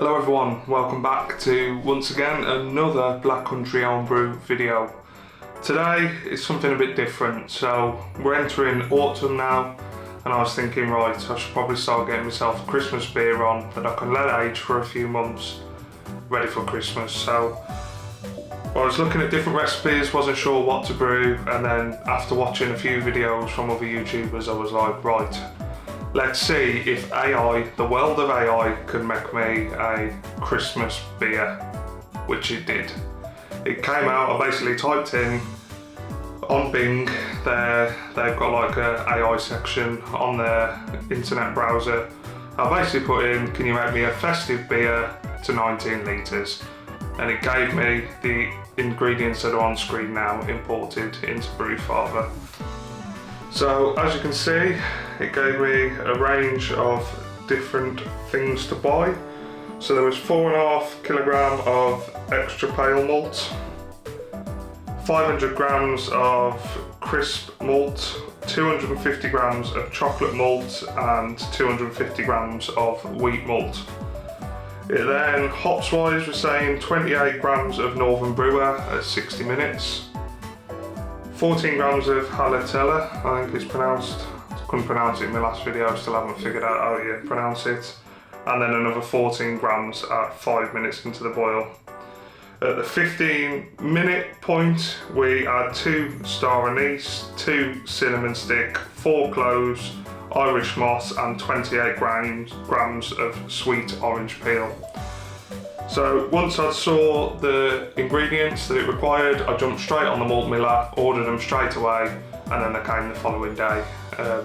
Hello everyone, welcome back to once again another Black Country Homebrew video. Today is something a bit different, so we're entering autumn now and I was thinking, right, I should probably start getting myself a Christmas beer on that I can let age for a few months, ready for Christmas. So I was looking at different recipes, wasn't sure what to brew, and then after watching a few videos from other YouTubers I was like, right, let's see if AI, the world of AI, can make me a Christmas beer, which it did. It came out, I basically typed in on Bing, they've got like a AI section on their internet browser. I basically put in, can you make me a festive beer to 19 litres? And it gave me the ingredients that are on screen now imported into Brewzilla. So as you can see, it gave me a range of different things to buy. So there was 4.5 kilogram of extra pale malt, 500 grams of crisp malt, 250 grams of chocolate malt, and 250 grams of wheat malt. It then, hops wise, was saying 28 grams of Northern Brewer at 60 minutes. 14 grams of Halatella, I think it's pronounced. I couldn't pronounce it in my last video, I still haven't figured out how you pronounce it. And then another 14 grams at 5 minutes into the boil. At the 15-minute point, we add 2 star anise, 2 cinnamon stick, 4 cloves, Irish moss, and 28 grams of sweet orange peel. So once I saw the ingredients that it required, I jumped straight on the malt miller, ordered them straight away, and then they came the following day,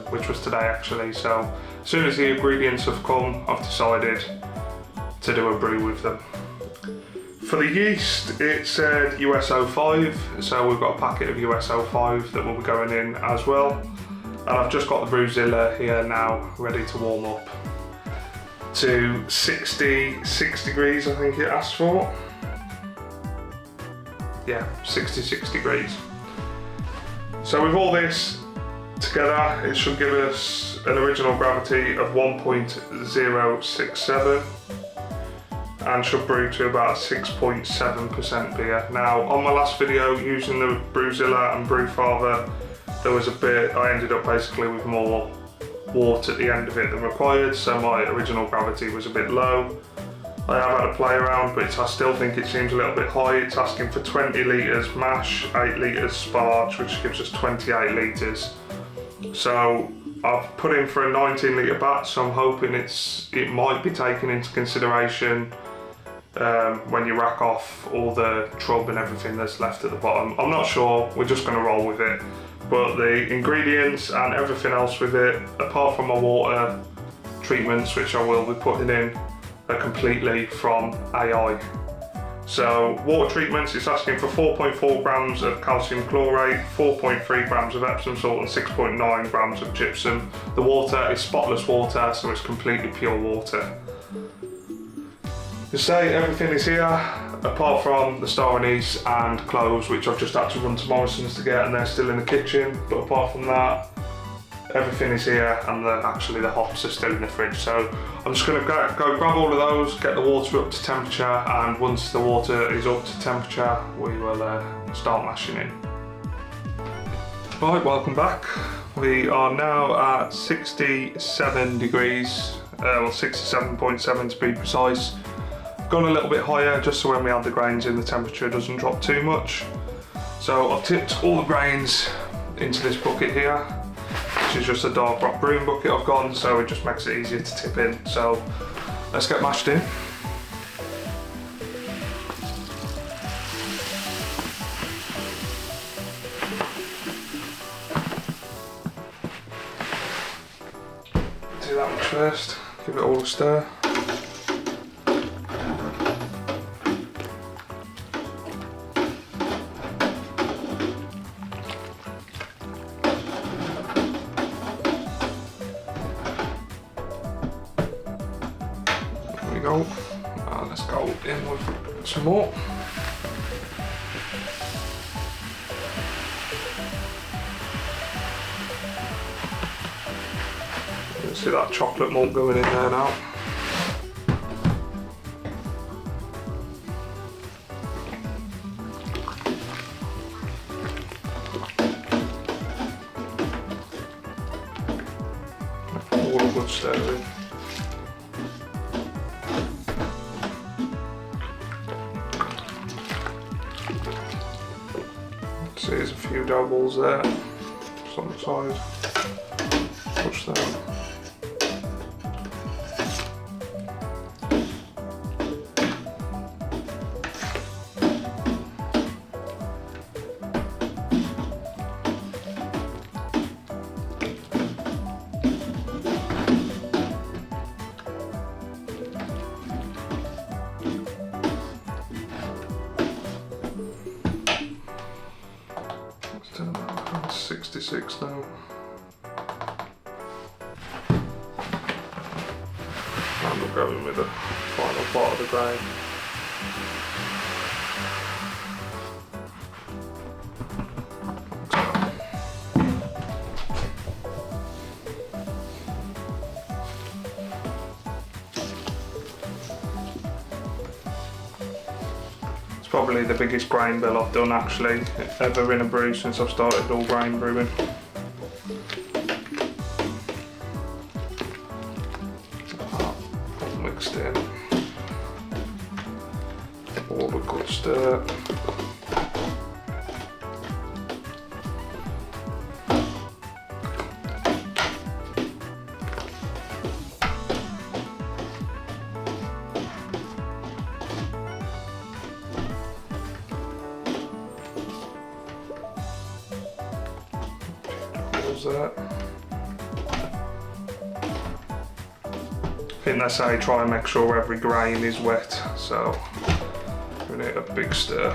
which was today actually. So as soon as the ingredients have come, I've decided to do a brew with them. For the yeast, it said US-05, so we've got a packet of US-05 that will be going in as well. And I've just got the Brewzilla here now, ready to warm up to 66 degrees, I think it asked for. Yeah, 66 degrees. So with all this together, it should give us an original gravity of 1.067 and should brew to about 6.7% beer. Now, on my last video using the Brewzilla and Brewzilla, there was a bit, I ended up basically with more wort at the end of it than required, so my original gravity was a bit low. I have had a play around, but I still think it seems a little bit high. It's asking for 20 litres mash, 8 litres sparge, which gives us 28 litres. So I've put in for a 19 litre batch, so I'm hoping it might be taken into consideration when you rack off all the trub and everything that's left at the bottom. I'm not sure, we're just going to roll with it. But the ingredients and everything else with it, apart from my water treatments, which I will be putting in, are completely from AI. So water treatments, it's asking for 4.4 grams of calcium chlorate, 4.3 grams of Epsom salt, and 6.9 grams of gypsum. The water is spotless water, so it's completely pure water. You say everything is here, apart from the star anise and cloves, which I've just had to run to Morrison's to get, and they're still in the kitchen. But apart from that, everything is here, and actually the hops are still in the fridge. So I'm just going to go grab all of those, get the water up to temperature, and once the water is up to temperature, we will start mashing in. Right, welcome back. We are now at 67 degrees, well 67.7 to be precise. Gone a little bit higher just so when we add the grains in, the temperature doesn't drop too much. So I've tipped all the grains into this bucket here, which is just a dark rock brewing bucket I've got, so it just makes it easier to tip in. So let's get mashed in. Do that much first, give it all a stir. Go. Let's go in with some more. See that chocolate malt going in there now. good stirring. See, there's a few doubles there, just on the side. Push that. It's 66 now. And we're going with the final part of the grain. Probably the biggest grain bill I've done actually ever in a brew since I've started all grain brewing. All mixed in. All the good stir. That. I think they say try and make sure every grain is wet, so we need a big stir.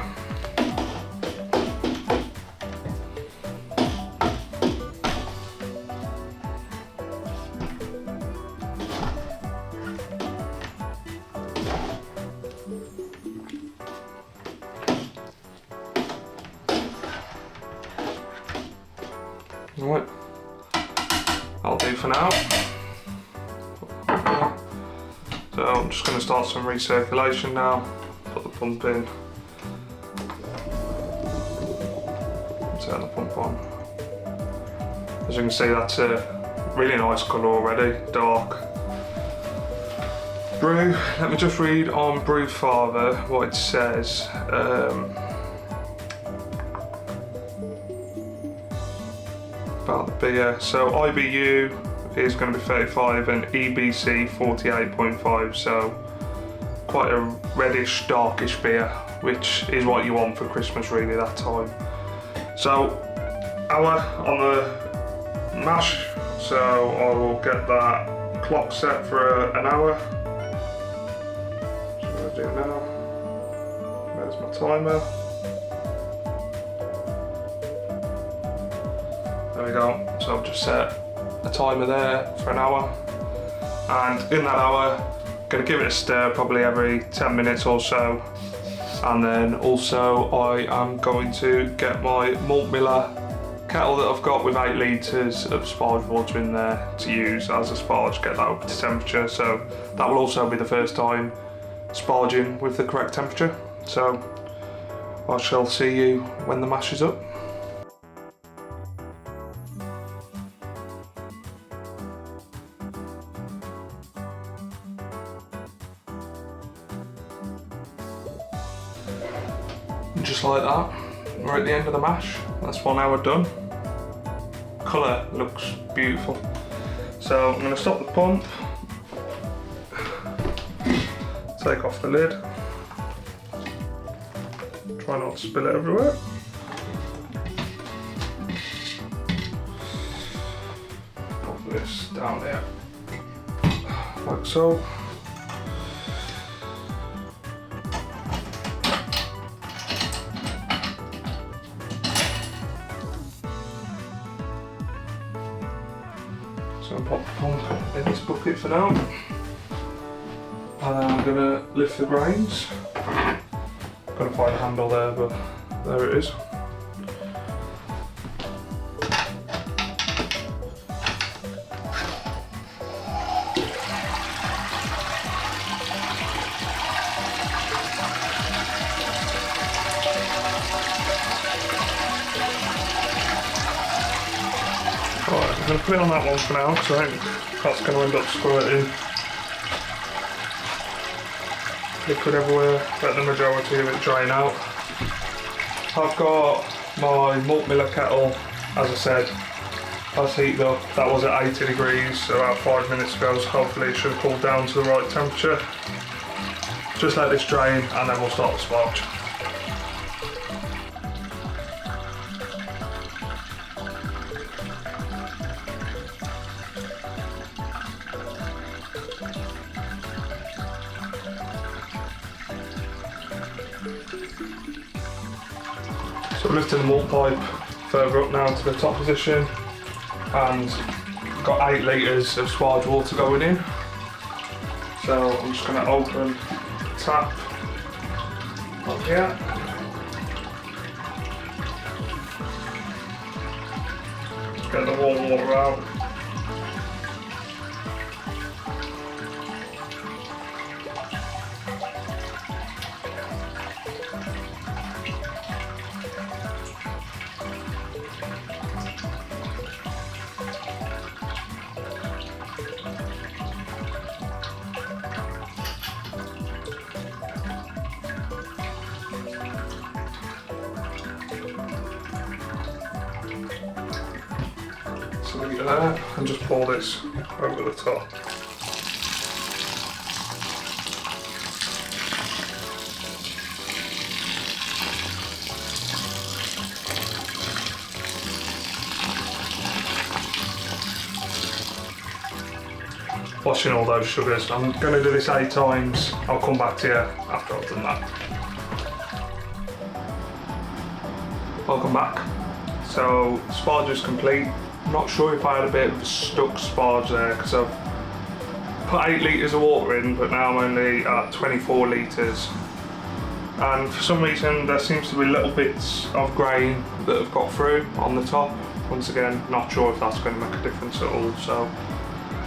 Right, I'll do for now. So I'm just going to start some recirculation now. Put the pump in. Turn the pump on. As you can see, that's a really nice colour already, dark. Brew. Let me just read on Brewzilla what it says. About the beer. So IBU is going to be 35 and EBC 48.5, so quite a reddish, darkish beer, which is what you want for Christmas really that time. So hour on the mash, so I will get that clock set for an hour. So what I do now, there's my timer. There we go, so I've just set a timer there for an hour, and in that hour I'm going to give it a stir probably every 10 minutes or so, and then also I am going to get my malt miller kettle that I've got with 8 litres of sparge water in there to use as a sparge, get that up to temperature, so that will also be the first time sparging with the correct temperature. So I shall see you when the mash is up. Just like that, we're at the end of the mash. That's 1 hour done. Colour looks beautiful. So I'm going to stop the pump, take off the lid, try not to spill it everywhere. Put this down there, like so. So I'll pop the pump in this bucket for now, and then I'm going to lift the grains. Couldn't find a handle there, but there it is. Right, I'm going to put it on that one for now because I think that's going to end up squirting liquid everywhere. Let the majority of it drain out. I've got my malt miller kettle, as I said, that's heated up. That was at 80 degrees about 5 minutes ago, so hopefully it should have cooled down to the right temperature. Just let this drain and then we'll start the sparge. So we're lifting the malt pipe further up now to the top position and got 8 litres of sparge water going in. So I'm just going to open the tap up here. Get the warm water out. So leave it there and just pour this over the top. Washing all those sugars. I'm going to do this 8 times. I'll come back to you after I've done that. Welcome back. So sparge is complete. I'm not sure if I had a bit of stuck sparge there because I've put 8 litres of water in, but now I'm only at 24 litres. And for some reason there seems to be little bits of grain that have got through on the top. Once again, not sure if that's going to make a difference at all. So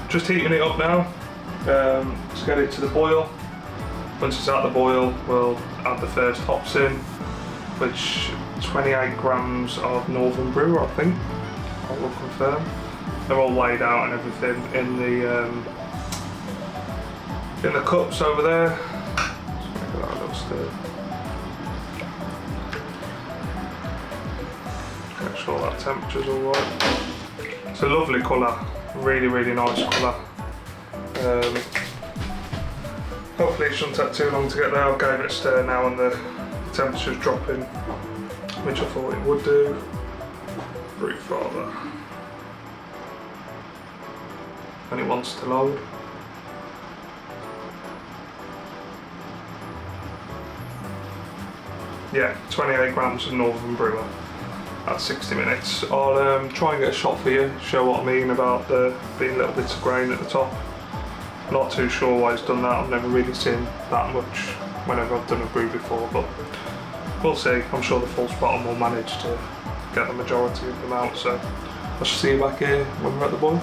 just heating it up now to get it to the boil. Once it's at the boil, we'll add the first hops in, which 28 grams of Northern Brew, I think. I will confirm. They're all laid out and everything in the cups over there. Just make that a little stir. Make sure that temperature's all right. It's a lovely colour, really nice colour. Hopefully it shouldn't take too long to get there. I've gave it a stir now and the temperature's dropping, which I thought it would do. Brew farther. And it wants to load. Yeah, 28 grams of Northern Brewer at 60 minutes. I'll try and get a shot for you, show what I mean about there being little bits of grain at the top. Not too sure why it's done that. I've never really seen that much whenever I've done a brew before, but we'll see. I'm sure the false bottom will manage to get the majority of them out, so I shall see you back here when we're at the boil.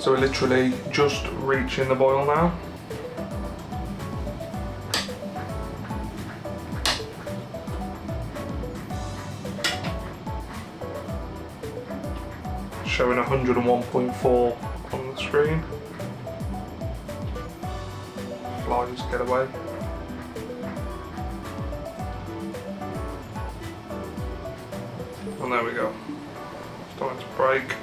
So we're literally just reaching the boil now. Showing 101.4 on the screen. Flies get away. And there we go. Starting to break.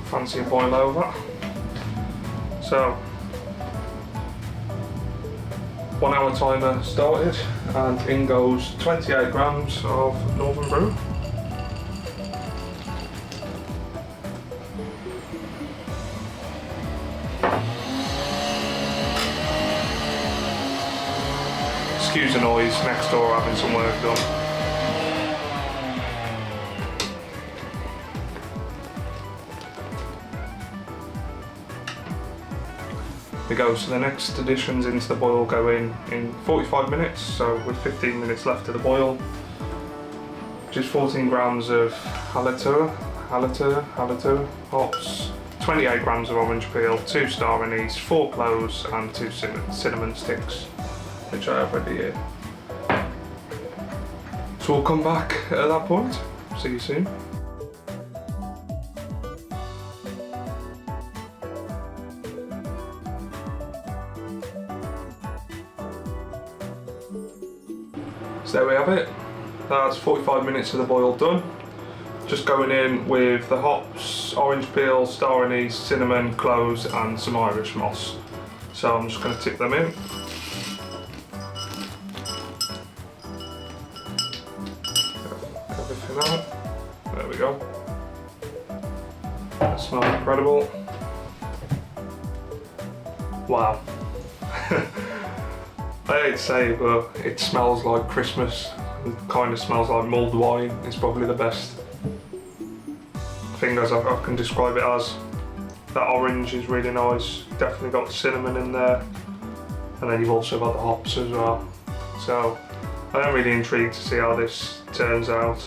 Fancy a boil over. So 1 hour timer started and in goes 28 grams of Northern Brew. excuse the noise, next door having some work done. We go, so the next additions into the boil go in 45 minutes, so with 15 minutes left of the boil. Just 14 grams of hallertauer hops, 28 grams of orange peel, 2 star anise, 4 cloves and 2 cinnamon sticks, which I have ready here. So we'll come back at that point. See you soon. So there we have it. That's 45 minutes of the boil done. Just going in with the hops, orange peel, star anise, cinnamon, cloves and some Irish moss. So I'm just going to tip them in. Everything out. There we go. That smells incredible. Wow. I hate to say it, but it smells like Christmas. It kind of smells like mulled wine. It's probably the best thing as I can describe it as. That orange is really nice. Definitely got the cinnamon in there. And then you've also got the hops as well. So I'm really intrigued to see how this turns out.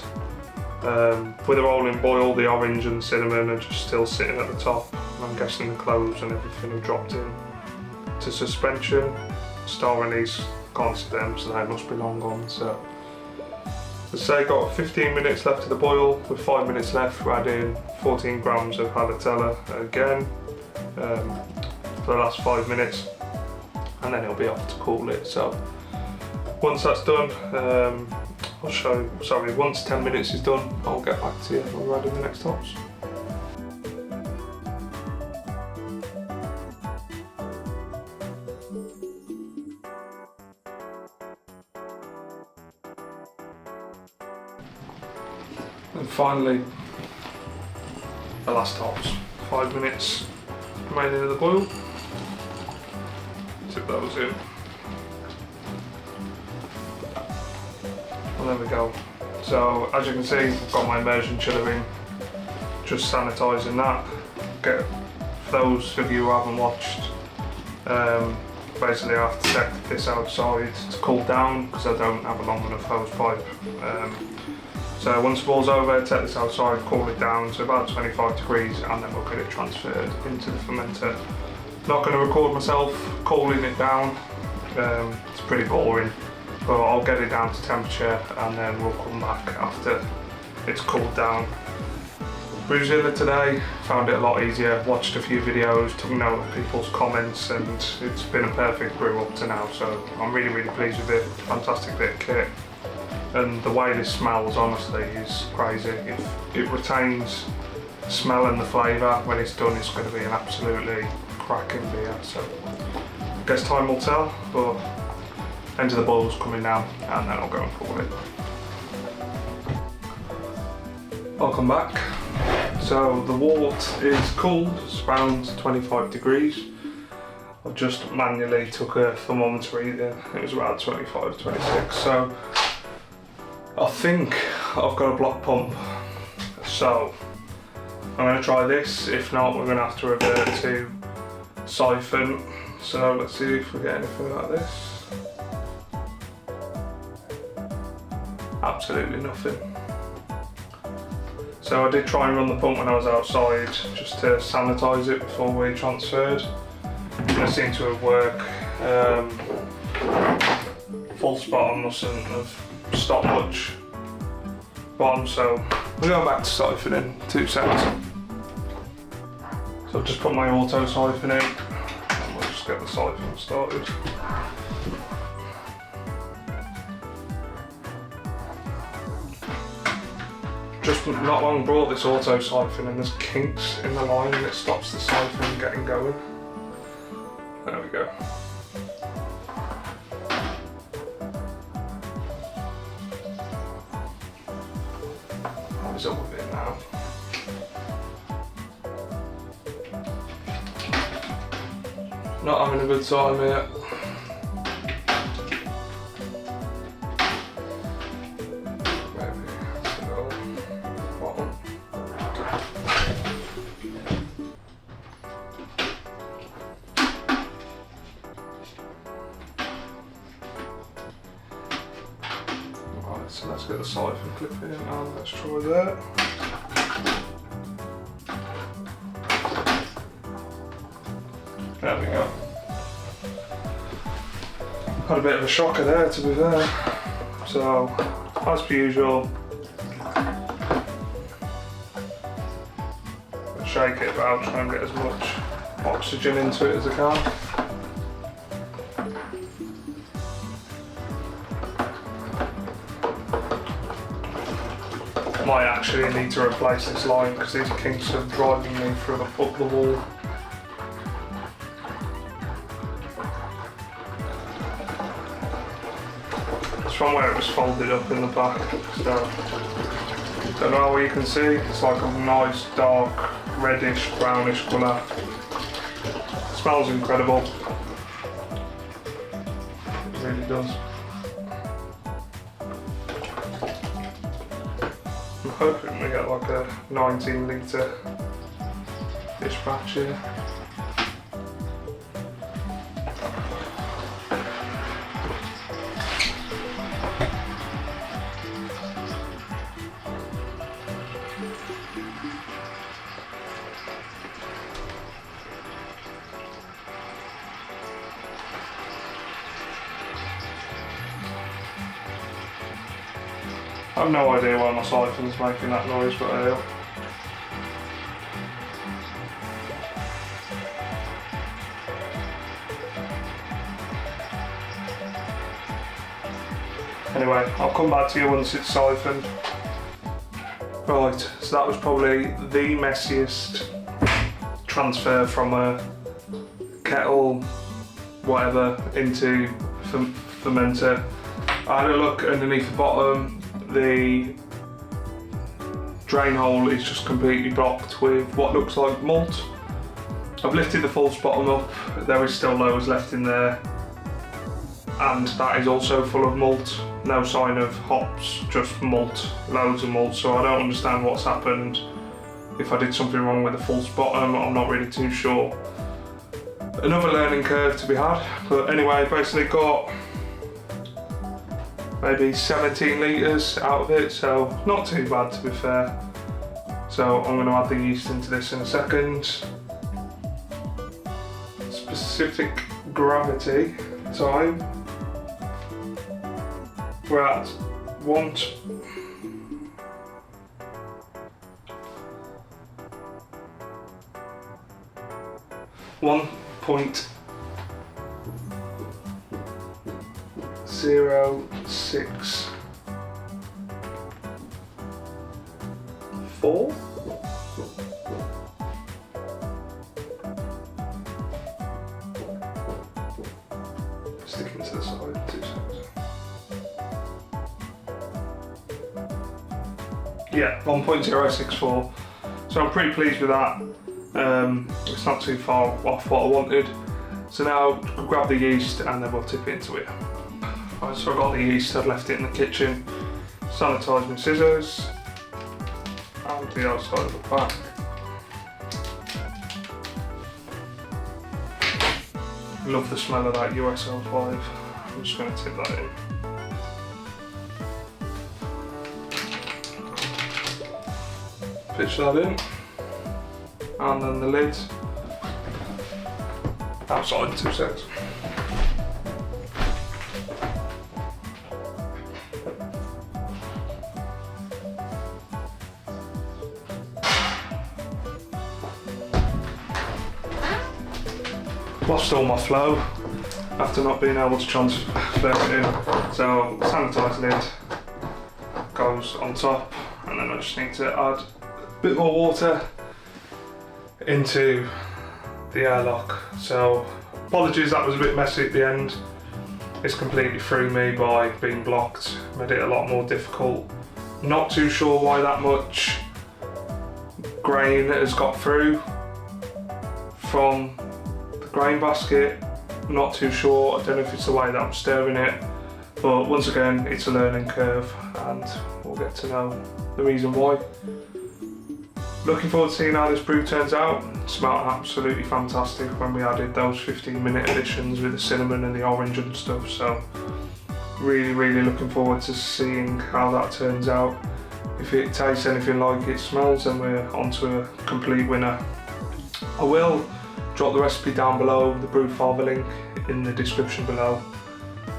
With a rolling boil, the orange and the cinnamon are just still sitting at the top. I'm guessing the cloves and everything have dropped in to suspension. Star anise, can't see them, so they must be long gone. So, as I say, got 15 minutes left of the boil. With 5 minutes left, we're adding 14 grams of hallertauer again for the last 5 minutes, and then it'll be off to cool it. So, once that's done, I'll show you. Sorry, once 10 minutes is done, I'll get back to you when we're adding the next hops. And finally, the last hops. 5 minutes remaining of the boil. Tip those in. And there we go. So as you can see, I've got my immersion chiller in. Just sanitising that. For those of you who haven't watched, basically I have to take this outside to cool down because I don't have a long enough hose pipe. So once the boil's over, take this outside, cool it down to about 25 degrees and then we'll get it transferred into the fermenter. Not going to record myself cooling it down, it's pretty boring, but I'll get it down to temperature and then we'll come back after it's cooled down. Brewzilla today, found it a lot easier, watched a few videos, took note of people's comments and it's been a perfect brew up to now, so I'm really pleased with it. Fantastic bit of kit. And the way this smells, honestly, is crazy. If it retains the smell and the flavour, when it's done, it's going to be an absolutely cracking beer. So, I guess time will tell, but end of the boil's coming now, and then I'll go and cool it. I'll come back. So, the wort is cooled, it's around 25 degrees. I've just manually took a thermometer reading, it was about 25, 26. So, I think I've got a block pump, so I'm going to try this. If not, we're going to have to revert to siphon. So let's see if we get anything like this. Absolutely nothing. So I did try and run the pump when I was outside just to sanitise it before we transferred. It seemed to have worked. False bottom mustn't have stopped much bottom, so we're going back to siphoning 2 seconds. So I've just put my auto siphon in and we'll just get the siphon started. Just not long brought this auto siphon and there's kinks in the line and it stops the siphon getting going. There we go. It's up with it now. Not having a good time here. the siphon clip in and let's try that. There we go. Had a bit of a shocker there, to be fair. So, as per usual, shake it about, try and get as much oxygen into it as I can. Might actually need to replace this line because these kinks are driving me through up the wall. It's from where it was folded up in the back, so don't know where you can see, it's like a nice dark reddish brownish colour. Smells incredible, it really does. I'm hoping we get like a 19 litre dish batch here. I have no idea why my siphon's making that noise, but I am. Anyway, I'll come back to you once it's siphoned. Right, so that was probably the messiest transfer from a kettle, whatever, into fermenter. I had a look underneath the bottom. The drain hole is just completely blocked with what looks like malt. I've lifted the false bottom up, there is still loads left in there, and that is also full of malt. No sign of hops, just malt, loads of malt, so I don't understand what's happened. If I did something wrong with the false bottom, I'm not really too sure. Another learning curve to be had, but anyway, basically got maybe 17 litres out of it, so not too bad to be fair. So I'm going to add the yeast into this in a second. Specific gravity time. We're at 1.064. Sticking to the side, 2 seconds. Yeah, 1.064. So I'm pretty pleased with that. It's not too far off what I wanted. So now grab the yeast and then we'll tip it into it. Right, so I got the yeast, I'd left it in the kitchen. Sanitise my scissors and the outside of the pack. Love the smell of that USL5. I'm just going to tip that in. Pitch that in, and then the lid outside in 2 seconds. Lost all my flow after not being able to transfer it in, so sanitise lid goes on top, and then I just need to add a bit more water into the airlock. So apologies, that was a bit messy at the end. It's completely threw me by being blocked, made it a lot more difficult. Not too sure why that much grain has got through from the grain basket. I'm not too sure, I don't know if it's the way that I'm stirring it, but once again it's a learning curve and we'll get to know the reason why. Looking forward to seeing how this brew turns out. It smelled absolutely fantastic when we added those 15-minute additions with the cinnamon and the orange and stuff, so really looking forward to seeing how that turns out. If it tastes anything like it smells, then we're onto a complete winner. I will drop the recipe down below, the brew father link in the description below.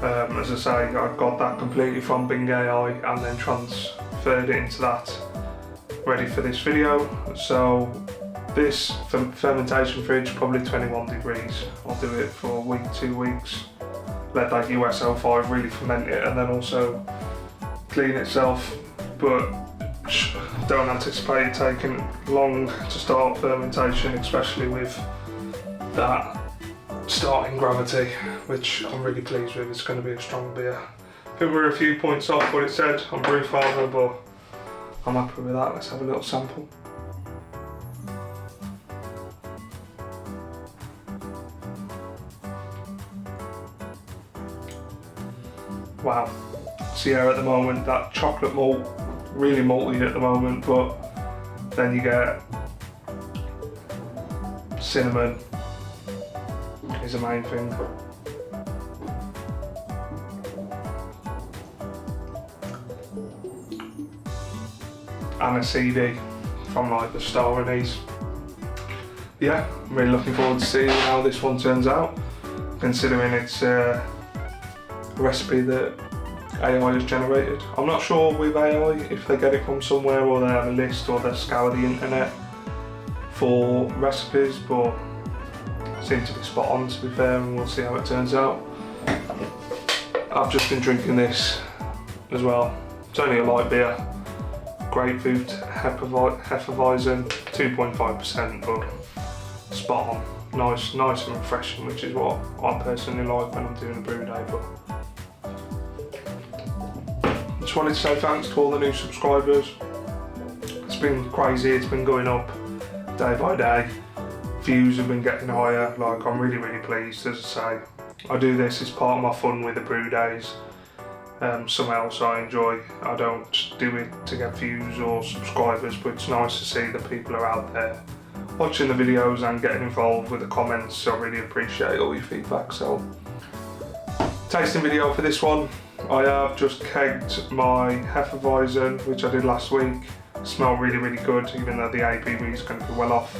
As I say, I got that completely from Bing AI and then transferred it into that, ready for this video. So this fermentation fridge, probably 21 degrees. I'll do it for a week, 2 weeks. Let that USO5 really ferment it and then also clean itself. But don't anticipate it taking long to start fermentation, especially with that starting gravity, which I'm really pleased with. It's going to be a strong beer. I think we're a few points off what it said on Brew Father, but I'm happy with that. Let's have a little sample. Wow. So yeah, at the moment, that chocolate malt, really malty at the moment, but then you get cinnamon is the main thing. And a CD from like the star anise. Yeah, I'm really looking forward to seeing how this one turns out, considering it's a recipe that AI has generated. I'm not sure with AI if they get it from somewhere or they have a list or they scour the internet for recipes, but seem to be spot on, to be fair, and we'll see how it turns out. I've just been drinking this as well. It's only a light beer. Grapefruit, Hefeweizen, 2.5%, but spot on. Nice and refreshing, which is what I personally like when I'm doing a brew day. But just wanted to say thanks to all the new subscribers. It's been crazy, it's been going up day by day. Views have been getting higher, like I'm really pleased. As I say, I do this as part of my fun with the brew days. Something else I enjoy. I don't do it to get views or subscribers, but it's nice to see that people are out there watching the videos and getting involved with the comments, so I really appreciate all your feedback. So, tasting video for this one. I have just kegged my Hefeweizen, which I did last week. Smell really good, even though the ABV is going to be well off.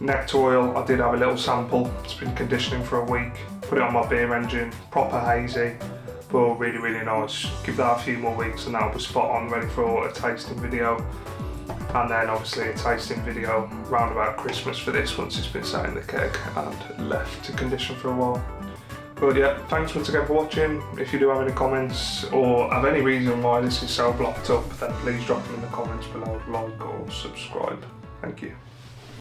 Nectar oil, I did have a little sample. It's been conditioning for a week. Put it on my beer engine, proper hazy, but really nice. Give that a few more weeks and that'll be spot on, ready for a tasting video. And then obviously a tasting video round about Christmas for this, once it's been sat in the keg and left to condition for a while. But yeah, thanks once again for watching. If you do have any comments or have any reason why this is so blocked up, then please drop them in the comments below, like or subscribe. Thank you.